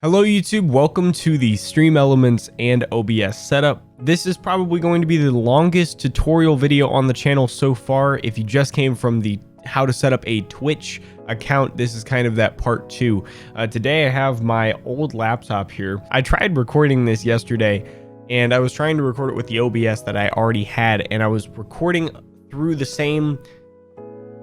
Hello YouTube, welcome to the Stream Elements and OBS setup. This is probably going to be the longest tutorial video on the channel so far. If you just came from the how to set up a Twitch account, this is kind of that part 2. Today I have my old laptop here. I tried recording this yesterday and I was trying to record it with the OBS that I already had, and I was recording through the same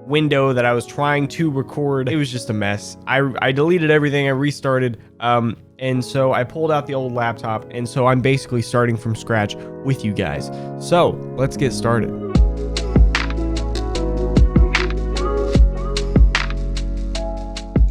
window that I was trying to record. It was just a mess. I deleted everything, I restarted, and so I pulled out the old laptop, and so I'm basically starting from scratch with you guys. So let's get started.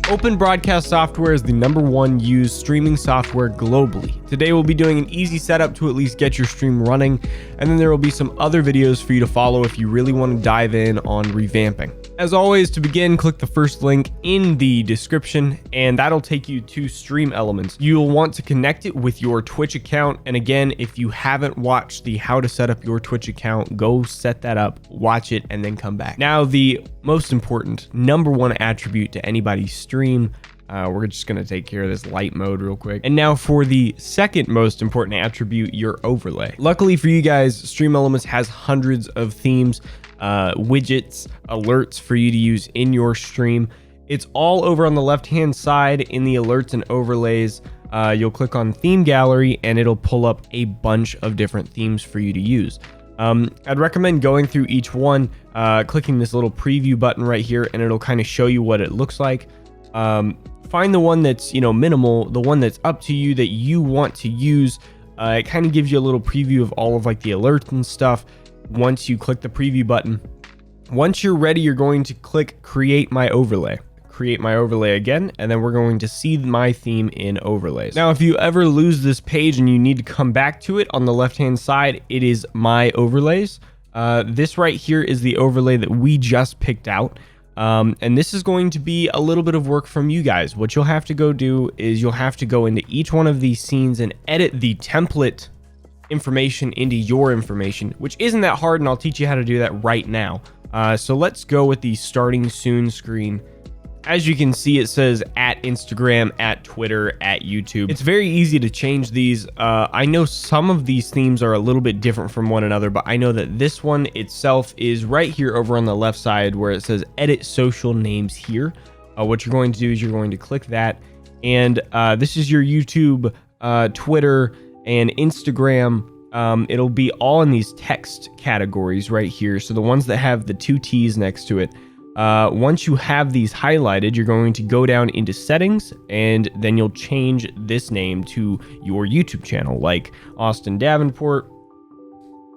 Open Broadcast software is the #1 used streaming software globally. Today we'll be doing an easy setup to at least get your stream running, and then there will be some other videos for you to follow if you really want to dive in on revamping. As always, to begin, click the first link in the description and that'll take you to Stream Elements. You'll want to connect it with your Twitch account, and again, if you haven't watched the how to set up your Twitch account, go set that up, watch it, and then come back. Now, the most important #1 attribute to anybody's stream, we're just going to take care of this light mode real quick. And now for the second most important attribute, your overlay. Luckily for you guys, Stream Elements has hundreds of themes, widgets, alerts for you to use in your stream. It's all over on the left hand side in the alerts and overlays. You'll click on theme gallery and it'll pull up a bunch of different themes for you to use. I'd recommend going through each one, clicking this little preview button right here, and it'll kind of show you what it looks like. Find the one that's, minimal, the one that's up to you that you want to use. It kind of gives you a little preview of all of like the alerts and stuff once you click the preview button. Once you're ready, you're going to click create my overlay. Create my overlay again, and then we're going to see my theme in overlays. Now, if you ever lose this page and you need to come back to it, on the left hand side, it is my overlays. This right here is the overlay that we just picked out. And this is going to be a little bit of work from you guys. What you'll have to go do is you'll have to go into each one of these scenes and edit the template information into your information, which isn't that hard, and I'll teach you how to do that right now. So let's go with the starting soon screen. As you can see, it says at Instagram, at Twitter, at YouTube. It's very easy to change these. I know some of these themes are a little bit different from one another, but I know that this one itself is right here over on the left side where it says edit social names here. What you're going to do is you're going to click that, and this is your YouTube, Twitter, and Instagram. It'll be all in these text categories right here. So the ones that have the 2 T's next to it. Once you have these highlighted, you're going to go down into settings, and then you'll change this name to your YouTube channel, like Austin Davenport.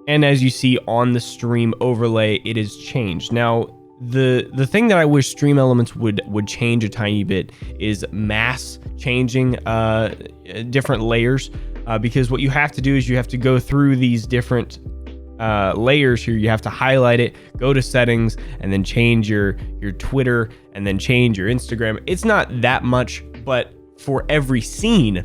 And as you see on the stream overlay, it is changed. Now, the thing that I wish Stream Elements would change a tiny bit is mass changing different layers, because what you have to do is you have to go through these different layers here. You have to highlight it, go to settings, and then change your Twitter, and then change your Instagram. It's not that much, but for every scene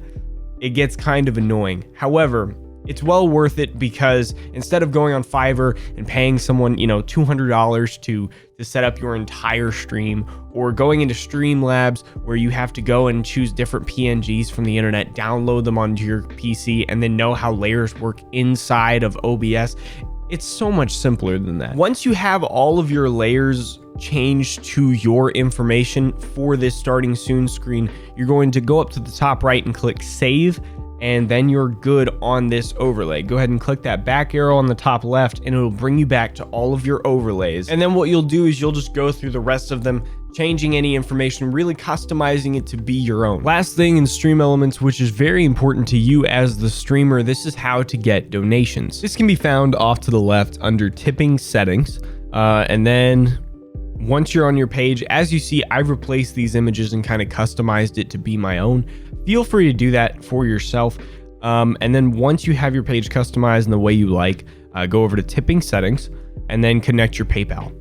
it gets kind of annoying. However, it's well worth it, because instead of going on Fiverr and paying someone $200 to set up your entire stream, or going into Streamlabs where you have to go and choose different PNGs from the internet, download them onto your PC, and then know how layers work inside of OBS, it's so much simpler than that. Once you have all of your layers changed to your information for this starting soon screen, you're going to go up to the top right and click save, and then you're good on this overlay. Go ahead and click that back arrow on the top left, and it'll bring you back to all of your overlays. And then what you'll do is you'll just go through the rest of them, changing any information, really customizing it to be your own. Last thing in Stream Elements, which is very important to you as the streamer, this is how to get donations. This can be found off to the left under tipping settings, and then once you're on your page, as you see, I've replaced these images and kind of customized it to be my own. Feel free to do that for yourself. And then once you have your page customized in the way you like, go over to tipping settings and then connect your PayPal.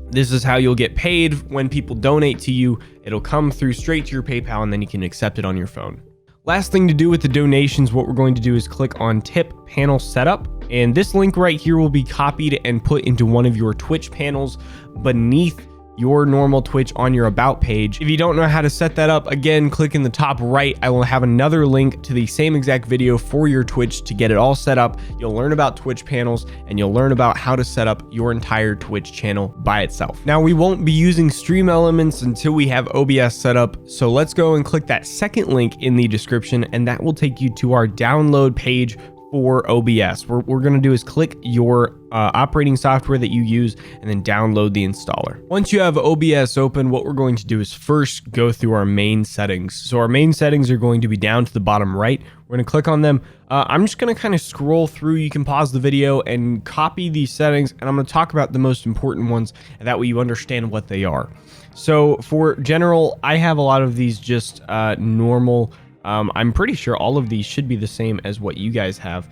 This is how you'll get paid when people donate to you. It'll come through straight to your PayPal, and then you can accept it on your phone. Last thing to do with the donations, what we're going to do is click on Tip Panel Setup, and this link right here will be copied and put into one of your Twitch panels beneath your normal Twitch on your about page. If you don't know how to set that up, again, click in the top right. I will have another link to the same exact video for your Twitch to get it all set up. You'll learn about Twitch panels and you'll learn about how to set up your entire Twitch channel by itself. Now, we won't be using Stream Elements until we have OBS set up. So let's go and click that second link in the description, and that will take you to our download page for OBS. What we're going to do is click your operating software that you use and then download the installer. Once you have OBS open, what we're going to do is first go through our main settings. So our main settings are going to be down to the bottom right. We're going to click on them. I'm just going to kind of scroll through. You can pause the video and copy these settings, and I'm going to talk about the most important ones, and that way you understand what they are. So for general, I have a lot of these just normal. I'm pretty sure all of these should be the same as what you guys have.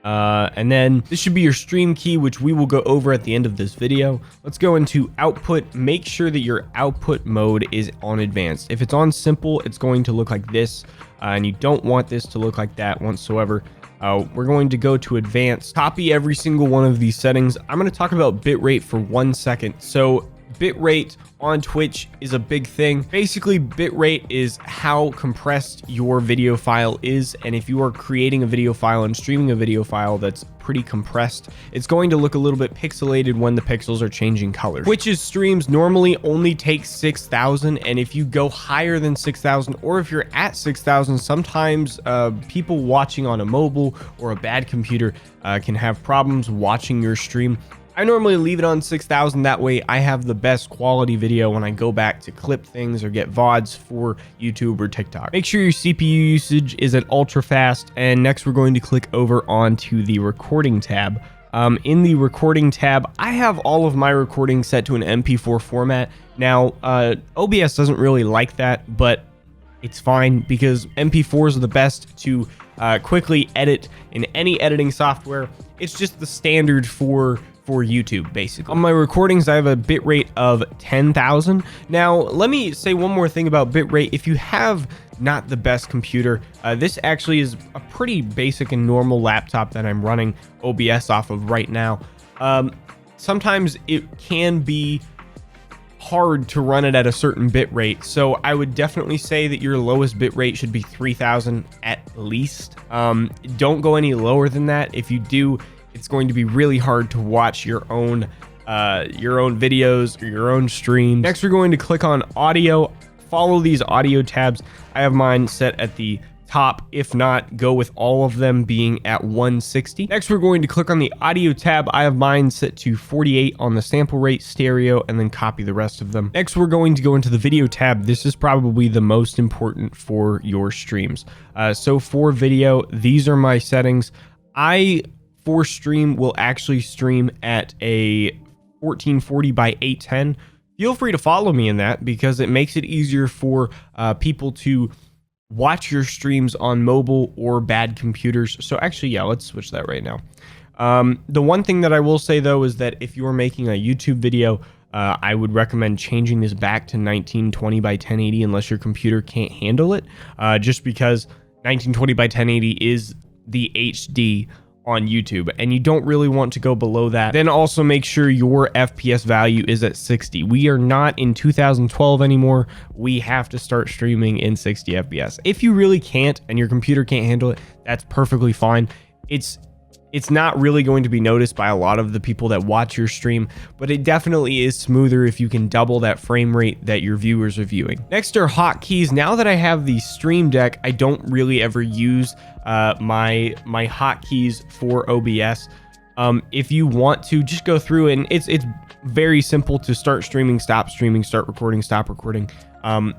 And then this should be your stream key, which we will go over at the end of this video. Let's go into output. Make sure that your output mode is on advanced. If it's on simple, it's going to look like this, and you don't want this to look like that whatsoever. We're going to go to advanced, copy every single one of these settings. I'm going to talk about bitrate for 1 second. So bitrate on Twitch is a big thing. Basically, bitrate is how compressed your video file is, and if you are creating a video file and streaming a video file that's pretty compressed, it's going to look a little bit pixelated when the pixels are changing colors. Twitch's streams normally only take 6,000, and if you go higher than 6,000, or if you're at 6,000, sometimes people watching on a mobile or a bad computer can have problems watching your stream. I normally leave it on 6,000. That way I have the best quality video when I go back to clip things or get VODs for YouTube or TikTok. Make sure your CPU usage is at ultra fast. And next we're going to click over onto the recording tab. In the recording tab, I have all of my recordings set to an MP4 format. Now, OBS doesn't really like that, but it's fine because MP4s are the best to quickly edit in any editing software. It's just the standard for YouTube, basically. On my recordings, I have a bitrate of 10,000. Now, let me say one more thing about bitrate. If you have not the best computer, this actually is a pretty basic and normal laptop that I'm running OBS off of right now. Sometimes it can be hard to run it at a certain bit rate, so I would definitely say that your lowest bit rate should be 3,000 at least. Don't go any lower than that. If you do, it's going to be really hard to watch your own videos or your own streams. Next, we're going to click on audio. Follow these audio tabs. I have mine set at the top. If not, go with all of them being at 160. Next, we're going to click on the audio tab. I have mine set to 48 on the sample rate, stereo, and then copy the rest of them. Next, we're going to go into the video tab. This is probably the most important for your streams. So for video, these are my settings. For stream will actually stream at a 1440 by 810. Feel free to follow me in that because it makes it easier for people to watch your streams on mobile or bad computers. So actually, yeah, let's switch that right now. The one thing that I will say though is that if you're making a YouTube video, I would recommend changing this back to 1920 by 1080 unless your computer can't handle it, just because 1920 by 1080 is the HD on YouTube, and you don't really want to go below that. Then also make sure your FPS value is at 60. We are not in 2012 anymore. We have to start streaming in 60 FPS. If you really can't and your computer can't handle it, that's perfectly fine. It's not really going to be noticed by a lot of the people that watch your stream, but it definitely is smoother if you can double that frame rate that your viewers are viewing. Next are hotkeys. Now that I have the Stream Deck, I don't really ever use my hotkeys for OBS. If you want to, just go through and it's very simple to start streaming, stop streaming, start recording, stop recording.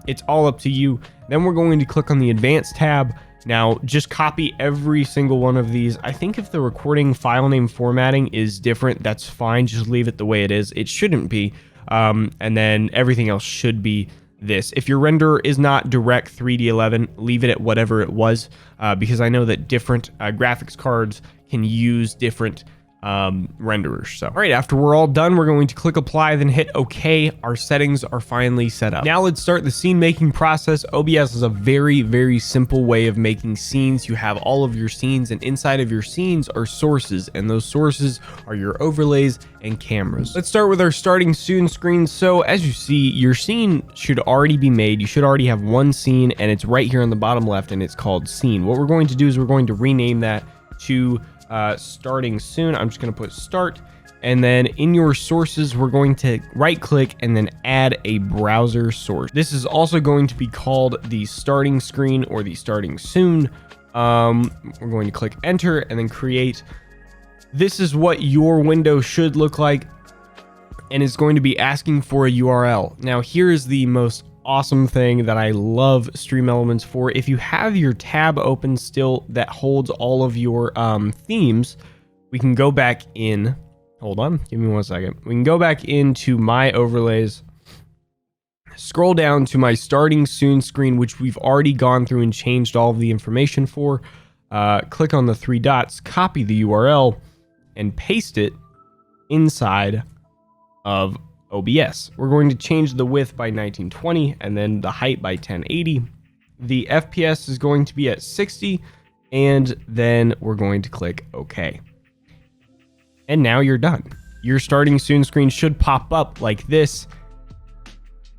It's all up to you. Then we're going to click on the Advanced tab. Now, just copy every single one of these. I think if the recording file name formatting is different, that's fine. Just leave it the way it is. It shouldn't be. And then everything else should be this. If your renderer is not Direct 3D11, leave it at whatever it was, because I know that different graphics cards can use different renderers. So, all right, after we're all done, we're going to click apply, then hit OK. Our settings are finally set up. Now let's start the scene making process. OBS is a very, very simple way of making scenes. You have all of your scenes, and inside of your scenes are sources, and those sources are your overlays and cameras. Let's start with our starting soon screen. So as you see, your scene should already be made. You should already have one scene, and it's right here on the bottom left, and it's called scene. What we're going to do is we're going to rename that to starting soon. I'm just going to put start, and then in your sources we're going to right click and then add a browser source. This is also going to be called the starting screen or the starting soon. We're going to click enter and then create. This is what your window should look like, and it's going to be asking for a URL. Now here is the most awesome thing that I love Stream Elements for. If you have your tab open still that holds all of your themes, we can go back in. Hold on, give me 1 second. We can go back into my overlays, scroll down to my starting soon screen, which we've already gone through and changed all of the information for. Click on the 3 dots, copy the URL, and paste it inside of OBS. We're going to change the width by 1920 and then the height by 1080. The FPS is going to be at 60, and then we're going to click OK. And now you're done. Your starting soon screen should pop up like this,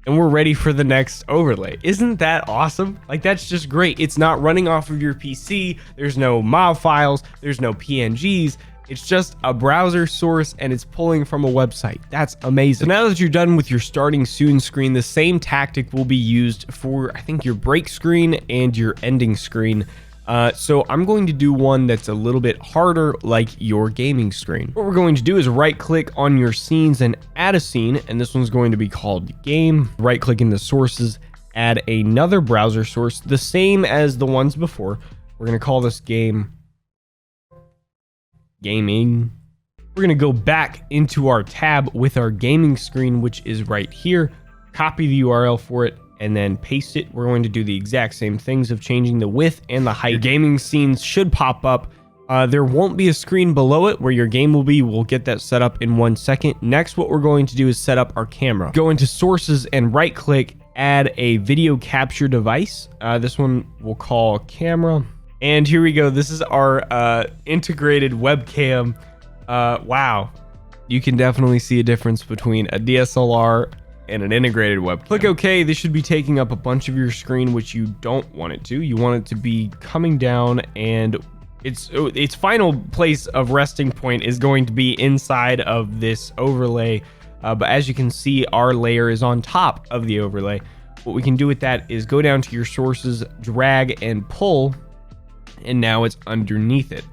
and we're ready for the next overlay. Isn't that awesome? Like, that's just great. It's not running off of your PC. There's no MOV files. There's no PNGs. It's just a browser source, and it's pulling from a website. That's amazing. So now that you're done with your starting soon screen, the same tactic will be used for, I think, your break screen and your ending screen. So I'm going to do one that's a little bit harder, like your gaming screen. What we're going to do is right click on your scenes and add a scene, and this one's going to be called game. Right click in the sources, add another browser source, the same as the ones before. We're going to call this gaming. We're going to go back into our tab with our gaming screen, which is right here. Copy the URL for it and then paste it. We're going to do the exact same things of changing the width and the height. Your gaming scenes should pop up. There won't be a screen below it where your game will be. We'll get that set up in 1 second. Next, what we're going to do is set up our camera. Go into sources and right click, add a video capture device. This one we'll call camera. And here we go. This is our integrated webcam. Wow. You can definitely see a difference between a DSLR and an integrated webcam. Click OK. This should be taking up a bunch of your screen, which you don't want it to. You want it to be coming down, and its final place of resting point is going to be inside of this overlay. But as you can see, our layer is on top of the overlay. What we can do with that is go down to your sources, drag and pull, and now it's underneath it.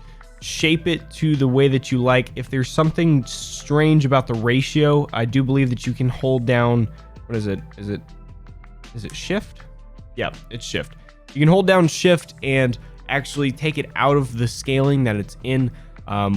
Shape it to the way that you like. If there's something strange about the ratio, I do believe that you can hold down, what is it? Is it shift? Yeah, it's shift. You can hold down shift and actually take it out of the scaling that it's in,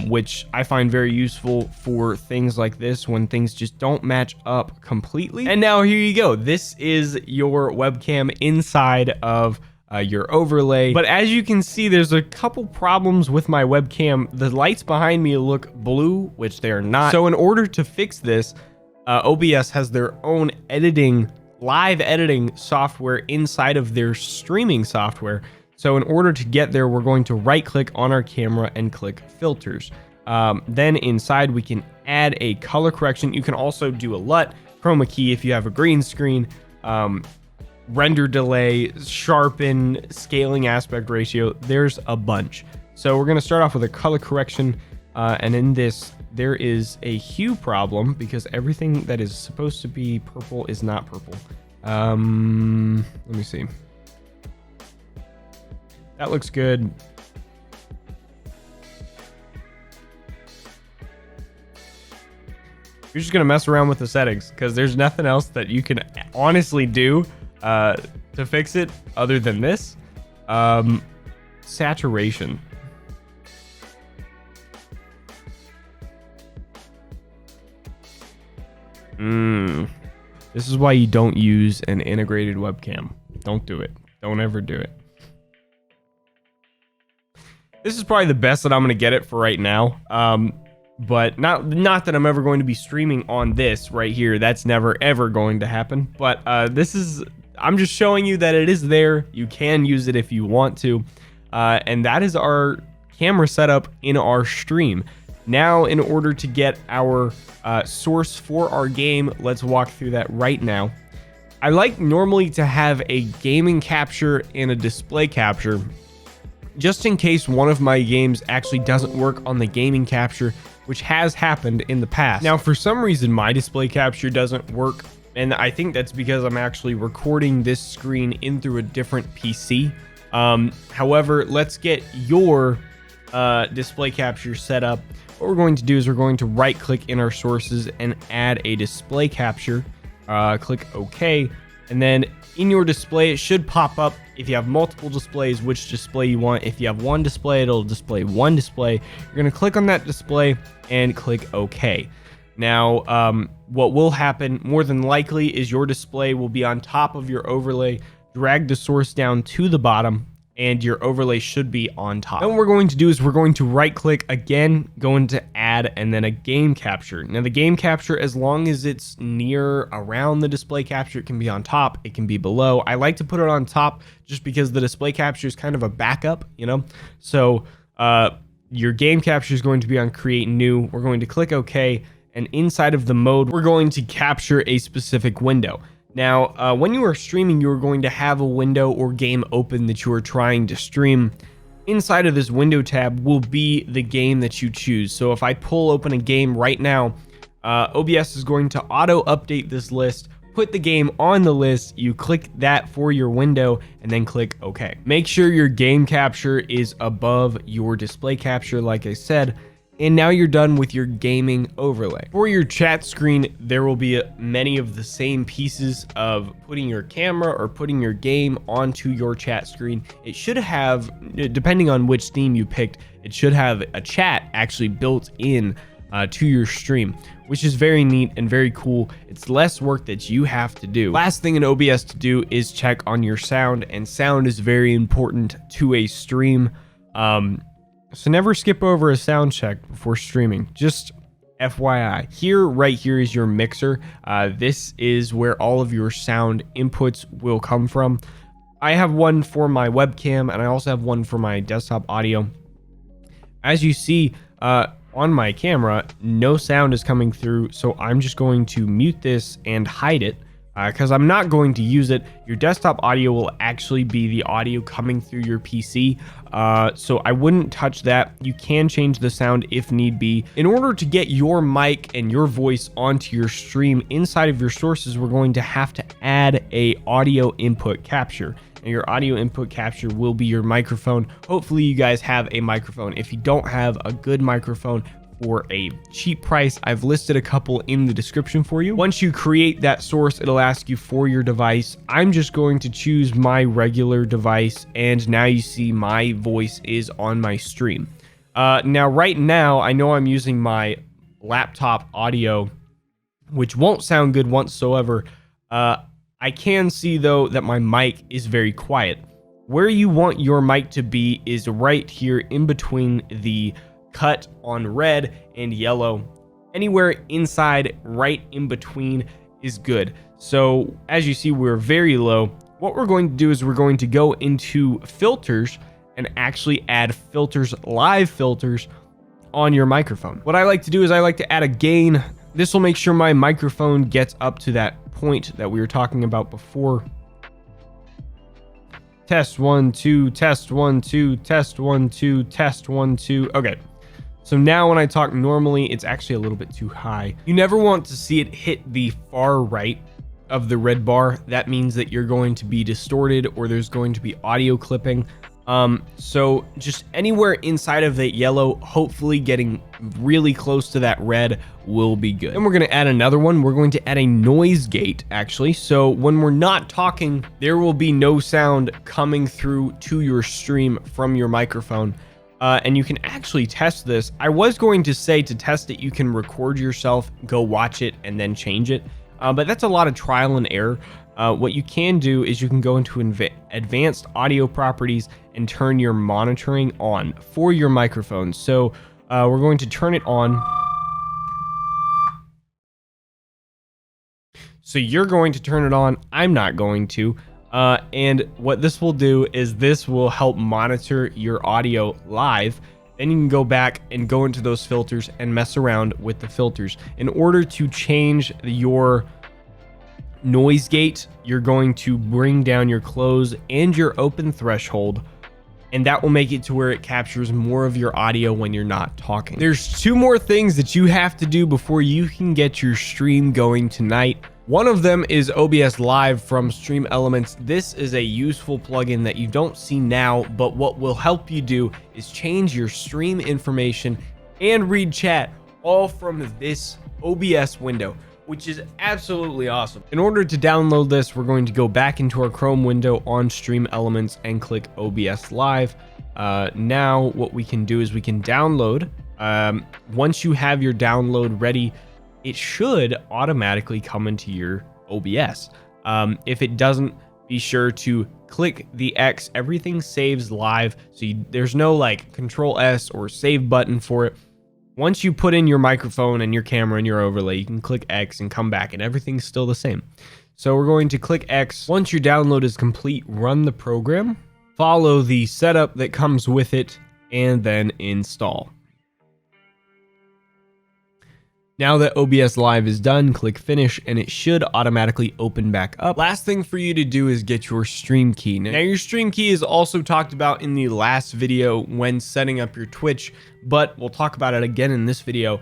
which I find very useful for things like this when things just don't match up completely. And now here you go. This is your webcam inside of your overlay. But as you can see, there's a couple problems with my webcam. The lights behind me look blue, which they are not. So in order to fix this, OBS has their own live editing software inside of their streaming software. So in order to get there, we're going to right click on our camera and click filters. Then inside we can add a color correction. You can also do a LUT, chroma key if you have a green screen, render delay, sharpen, scaling aspect ratio. There's a bunch. So we're going to start off with a color correction, and in this there is a hue problem because everything that is supposed to be purple is not purple. Let me see. That looks good. You're just gonna mess around with the settings because there's nothing else that you can honestly do to fix it other than this. Saturation. This is why you don't use an integrated webcam. Don't do it. Don't ever do it. This is probably the best that I'm gonna get it for right now. but not that I'm ever going to be streaming on this right here. That's never ever going to happen. But I'm just showing you that it is there. You can use it if you want to. And that is our camera setup in our stream. Now, in order to get our source for our game, let's walk through that right now. I like normally to have a gaming capture and a display capture, just in case one of my games actually doesn't work on the gaming capture, which has happened in the past. Now, for some reason, my display capture doesn't work, and I think that's because I'm actually recording this screen in through a different PC. However, let's get your display capture set up. What we're going to do is we're going to right click in our sources and add a display capture. Click OK, and then in your display it should pop up if you have multiple displays which display you want. If you have one display, it'll display one display. You're going to click on that display and click OK. Now what will happen more than likely is your display will be on top of your overlay. Drag the source down to the bottom and your overlay should be on top. Then what we're going to do is we're going to right click again, go into add, and then a game capture. Now the game capture, as long as it's near around the display capture, it can be on top, it can be below. I like to put it on top just because the display capture is kind of a backup, you know? So your game capture is going to be on create new. We're going to click OK, and inside of the mode, we're going to capture a specific window. Now, when you are streaming, you are going to have a window or game open that you are trying to stream. Inside of this window tab will be the game that you choose. So if I pull open a game right now, OBS is going to auto update this list, put the game on the list, you click that for your window, and then click OK. Make sure your game capture is above your display capture, like I said. And now you're done with your gaming overlay. For your chat screen, there will be many of the same pieces of putting your camera or putting your game onto your chat screen. It should have, depending on which theme you picked, it should have a chat actually built in to your stream, which is very neat and very cool. It's less work that you have to do. Last thing in OBS to do is check on your sound, and sound is very important to a stream. So never skip over a sound check before streaming, just FYI. Right here is your mixer. This is where all of your sound inputs will come from. I have one for my webcam and I also have one for my desktop audio. As you see on my camera, no sound is coming through, so I'm just going to mute this and hide it. Because I'm not going to use it. Your desktop audio will actually be the audio coming through your PC. So I wouldn't touch that. You can change the sound if need be. In order to get your mic and your voice onto your stream inside of your sources, we're going to have to add a audio input capture. And your audio input capture will be your microphone. Hopefully you guys have a microphone. If you don't have a good microphone, for a cheap price, I've listed a couple in the description for you. Once you create that source, it'll ask you for your device. I'm just going to choose my regular device, and now you see my voice is on my stream. Now, right now, I know I'm using my laptop audio, which won't sound good whatsoever. I can see, though, that my mic is very quiet. Where you want your mic to be is right here in between the cut on red and yellow. Anywhere inside, right in between is good. So as you see, we're very low. What we're going to do is we're going to go into filters and actually add filters, live filters on your microphone. What I like to do is I like to add a gain. This will make sure my microphone gets up to that point that we were talking about before. Test 1 2, test 1 2, test 1 2, test 1 2. Okay. So now when I talk normally, it's actually a little bit too high. You never want to see it hit the far right of the red bar. That means that you're going to be distorted or there's going to be audio clipping. So just anywhere inside of that yellow, hopefully getting really close to that red will be good. Then we're going to add another one. We're going to add a noise gate actually. So when we're not talking, there will be no sound coming through to your stream from your microphone. And you can actually test this. I was going to say to test it, you can record yourself, go watch it, and then change it. But that's a lot of trial and error. What you can do is you can go into advanced audio properties and turn your monitoring on for your microphone. So we're going to turn it on. So you're going to turn it on. I'm not going to. And what this will do is this will help monitor your audio live. Then you can go back and go into those filters and mess around with the filters. In order to change your noise gate, you're going to bring down your close and your open threshold, and that will make it to where it captures more of your audio when you're not talking. There's 2 more things that you have to do before you can get your stream going tonight. One of them is OBS Live from Stream Elements. This is a useful plugin that you don't see now, but what will help you do is change your stream information and read chat all from this OBS window, which is absolutely awesome. In order to download this, we're going to go back into our Chrome window on Stream Elements and click OBS Live. Now what we can do is we can download. Once you have your download ready, it should automatically come into your OBS. If it doesn't, be sure to click the X. Everything saves live, so there's no like Control S or save button for it. Once you put in your microphone and your camera and your overlay, you can click X and come back, and everything's still the same. So we're going to click X. Once your download is complete, run the program, follow the setup that comes with it, and then install. Now that OBS Live is done, click finish and it should automatically open back up. Last thing for you to do is get your stream key. Now your stream key is also talked about in the last video when setting up your Twitch, but we'll talk about it again in this video.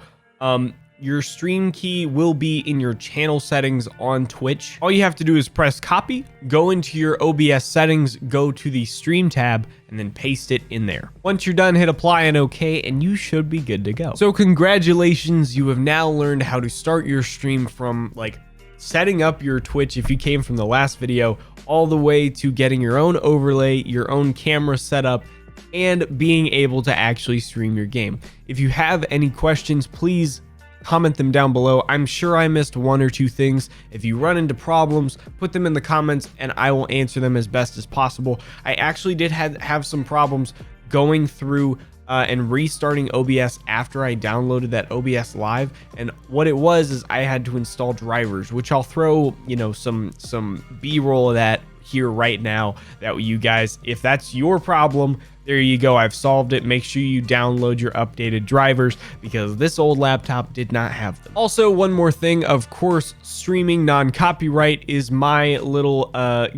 Your stream key will be in your channel settings on Twitch. All you have to do is press copy, go into your OBS settings, go to the stream tab, and then paste it in there. Once you're done, hit apply and OK, and you should be good to go. So congratulations, you have now learned how to start your stream from like setting up your Twitch if you came from the last video, all the way to getting your own overlay, your own camera setup, and being able to actually stream your game. If you have any questions, please comment them down below. I'm sure I missed 1 or 2 things. If you run into problems, put them in the comments and I will answer them as best as possible. I actually did have some problems going through and restarting OBS after I downloaded that OBS Live, and what it was is I had to install drivers, which I'll throw, you know, some B-roll of that here right now, that you guys, if that's your problem, there you go, I've solved it. Make sure you download your updated drivers because this old laptop did not have them. Also, one more thing, of course, streaming non-copyright is my little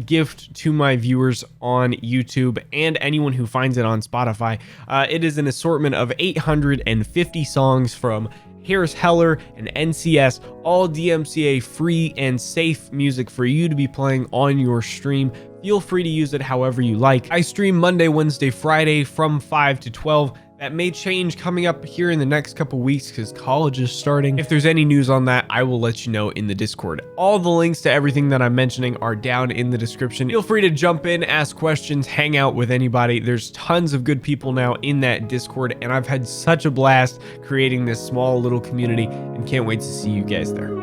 gift to my viewers on YouTube and anyone who finds it on Spotify. It is an assortment of 850 songs from Harris Heller and NCS, all DMCA free and safe music for you to be playing on your stream. Feel free to use it however you like. I stream Monday, Wednesday, Friday from 5 to 12. That may change coming up here in the next couple weeks because college is starting. If there's any news on that, I will let you know in the Discord. All the links to everything that I'm mentioning are down in the description. Feel free to jump in, ask questions, hang out with anybody. There's tons of good people now in that Discord, and I've had such a blast creating this small little community and can't wait to see you guys there.